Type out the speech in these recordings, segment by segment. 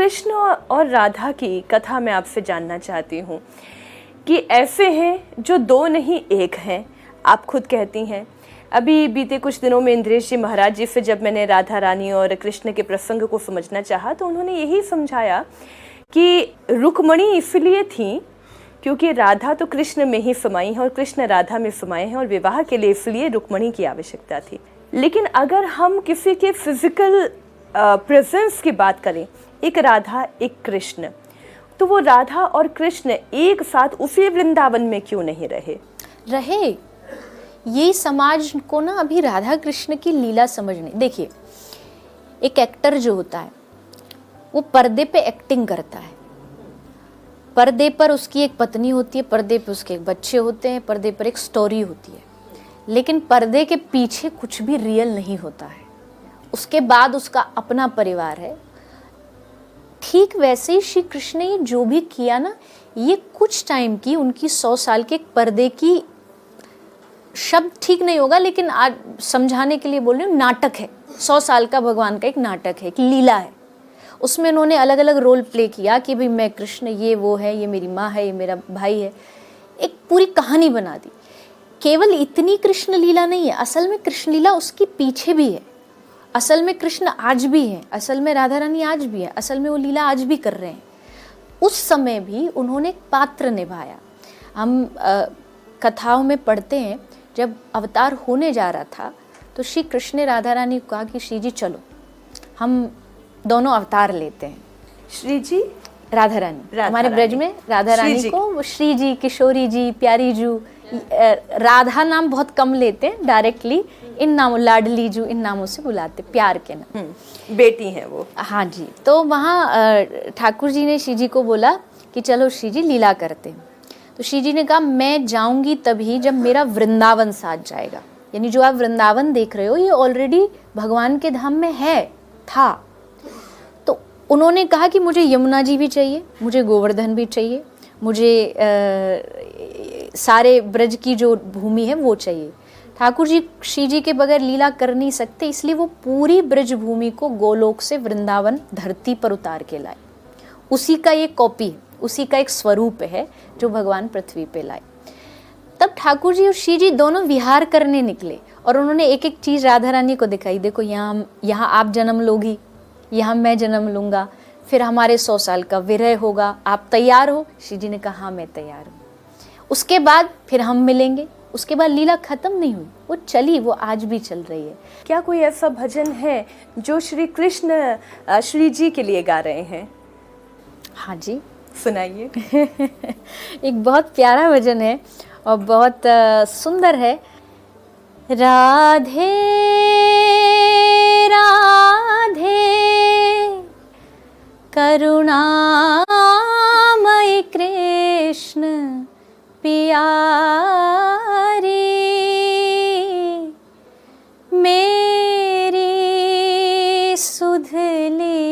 कृष्ण और राधा की कथा मैं आपसे जानना चाहती हूँ कि ऐसे हैं जो दो नहीं एक हैं, आप खुद कहती हैं। अभी बीते कुछ दिनों में इंद्रेश जी महाराज जी से जब मैंने राधा रानी और कृष्ण के प्रसंग को समझना चाहा तो उन्होंने यही समझाया कि रुक्मणी इसलिए थी क्योंकि राधा तो कृष्ण में ही समाई है और कृष्ण राधा में समाये हैं और विवाह के लिए इसलिए रुक्मणी की आवश्यकता थी। लेकिन अगर हम किसी के फिजिकल प्रेजेंस की बात करें, एक राधा एक कृष्ण, तो वो राधा और कृष्ण एक साथ उसी वृंदावन में क्यों नहीं रहे? ये समाज को ना अभी राधा कृष्ण की लीला समझने। देखिए, एक एक्टर जो होता है वो पर्दे पे एक्टिंग करता है। पर्दे पर उसकी एक पत्नी होती है, पर्दे पे उसके एक बच्चे होते हैं, पर्दे पर एक स्टोरी होती है, लेकिन पर्दे के पीछे कुछ भी रियल नहीं होता है। उसके बाद उसका अपना परिवार है। ठीक वैसे ही श्री कृष्ण ने जो भी किया ना, ये कुछ टाइम की, उनकी 100 साल के एक पर्दे की, शब्द ठीक नहीं होगा लेकिन आज समझाने के लिए बोल रही हूँ, नाटक है। 100 साल का भगवान का एक नाटक है, एक लीला है। उसमें उन्होंने अलग अलग रोल प्ले किया कि भाई मैं कृष्ण, ये वो है, ये मेरी माँ है, ये मेरा भाई है। एक पूरी कहानी बना दी। केवल इतनी कृष्ण लीला नहीं है, असल में कृष्ण लीला उसके पीछे भी है। असल में कृष्ण आज भी है, असल में राधा रानी आज भी है, असल में वो लीला आज भी कर रहे हैं। उस समय भी उन्होंने एक पात्र निभाया। हम कथाओं में पढ़ते हैं, जब अवतार होने जा रहा था तो श्री कृष्ण ने राधा रानी को कहा कि श्री जी चलो हम दोनों अवतार लेते हैं। श्री जी, राधा रानी, हमारे ब्रज में राधा रानी को वो श्री जी, किशोरी जी, प्यारी जू, राधा नाम बहुत कम लेते हैं, डायरेक्टली इन नामों, लाडली जू, इन नामों से बुलाते, प्यार के नाम। बेटी हैं वो। हाँ जी। तो वहाँ ठाकुर जी ने श्री जी को बोला कि चलो श्री जी लीला करते हैं। तो श्री जी ने कहा मैं जाऊंगी तभी जब मेरा वृंदावन साथ जाएगा। यानी जो आप वृंदावन देख रहे हो ये ऑलरेडी भगवान के धाम में है, था। तो उन्होंने कहा कि मुझे यमुना जी भी चाहिए, मुझे गोवर्धन भी चाहिए, मुझे सारे ब्रज की जो भूमि है वो चाहिए। ठाकुर जी श्री जी के बगैर लीला कर नहीं सकते, इसलिए वो पूरी ब्रज भूमि को गोलोक से वृंदावन धरती पर उतार के लाए। उसी का ये कॉपी है, उसी का एक स्वरूप है जो भगवान पृथ्वी पे लाए। तब ठाकुर जी और श्री जी दोनों विहार करने निकले और उन्होंने एक एक चीज़ राधा रानी को दिखाई। देखो यहाँ आप जन्म लोगी, यहाँ मैं जन्म लूँगा, फिर हमारे 100 साल का विरह होगा, आप तैयार हो? श्री जी ने कहा हाँ मैं तैयार हूँ। उसके बाद फिर हम मिलेंगे। उसके बाद लीला खत्म नहीं हुई, वो चली, वो आज भी चल रही है। क्या कोई ऐसा भजन है जो श्री कृष्ण श्री जी के लिए गा रहे हैं? हाँ जी, सुनाइए। एक बहुत प्यारा भजन है और बहुत सुंदर है। राधे राधे करुणामय कृष्ण प्यारी, मेरी सुध लीजिए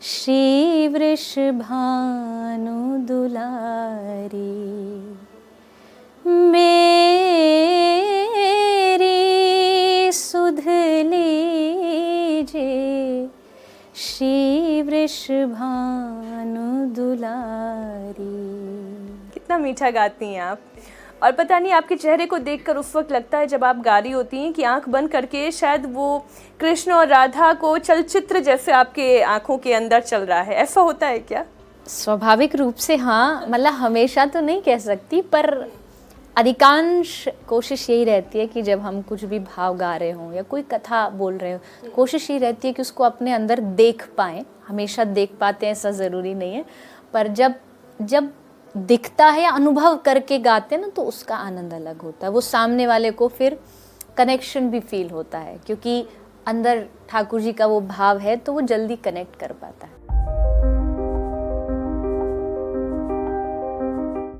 श्री वृषभानु दुलारी, मेरी सुध लीजिए श्री वृषभानु दुलारी। कितना मीठा गाती हैं आप। और पता नहीं आपके चेहरे को देखकर उस वक्त लगता है जब आप गा रही होती हैं कि आंख बंद करके शायद वो कृष्ण और राधा को चलचित्र जैसे आपके आंखों के अंदर चल रहा है। ऐसा होता है क्या? स्वाभाविक रूप से हाँ, मतलब हमेशा तो नहीं कह सकती, पर अधिकांश कोशिश यही रहती है कि जब हम कुछ भी भाव गा रहे हों या कोई कथा बोल रहे हो, कोशिश यही रहती है कि उसको अपने अंदर देख पाएँ। हमेशा देख पाते हैं ऐसा ज़रूरी नहीं है, पर जब दिखता है या अनुभव करके गाते हैं ना तो उसका आनंद अलग होता है। वो सामने वाले को फिर कनेक्शन भी फील होता है, क्योंकि अंदर ठाकुर जी का वो भाव है तो वो जल्दी कनेक्ट कर पाता है।